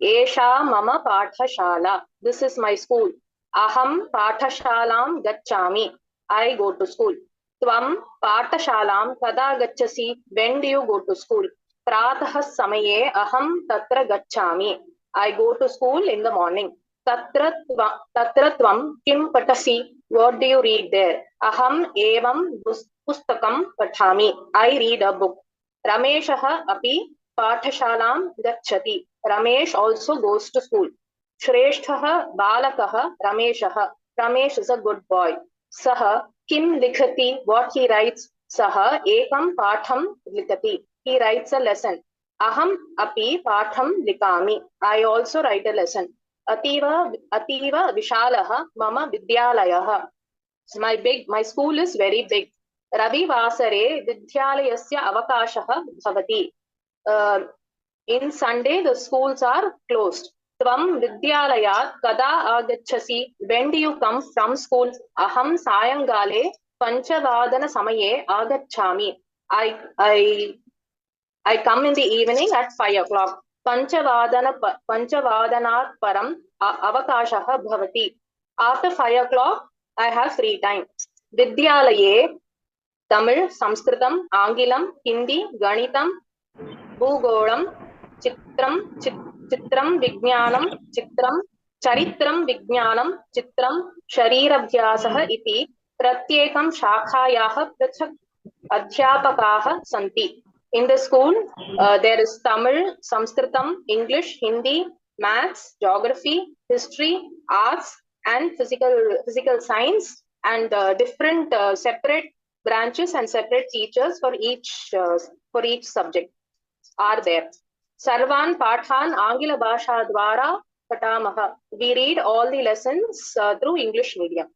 एषा मम पाठशाला. This is my school. अहं पाठशालां गच्छामि. I go to school. त्वं पाठशालां कदा गच्छसि? When do you go to school? प्रातः समये अहं तत्र गच्छामि. I go to school in the morning. तत्र त्वं किं पठसि? What do you read there? अहम् एवं पुस्तकं पठामि. I read a book. रमेशः अपि पाठशालां गच्छति. Ramesh also goes to school. श्रेष्ठः बालकः रमेशः. Ramesh is a good boy. सः किं लिखति? What he writes? सः एकं पाठं लिखति. He writes a lesson. अहम् अपि पाठं लिखामि. I also write a lesson. अतीव विशालः मम विद्यालयः. My school is very big. रविवासरे विद्यालयस्य अवकाशः भवति. In Sunday the schools are closed. त्वं विद्यालयात् कदा आगच्छसि? When do you come from school? अहं सायङ्काले 5 समये आगच्छामि. I come in the evening at 5 o'clock. पञ्चवादनात् परम् अवकाशः भवति. After 5 o'clock I have free time. विद्यालये तमिळ्, संस्कृतम्, आङ्ग्लं, हिन्दी, गणितं, भूगोळं, चित्रं विज्ञानं, चरित्रं विज्ञानं, चित्रं शरीराभ्यासः इति प्रत्येकं शाखायाः पृथक् अध्यापकाः सन्ति. In the school there is Tamil, Sanskritam, English, Hindi, Maths, Geography, History, Arts and physical science, and different separate branches and separate teachers for each subject are there. Sarvan Pathan Angila Bhasha Dwara Patamah. We read all the lessons through English medium.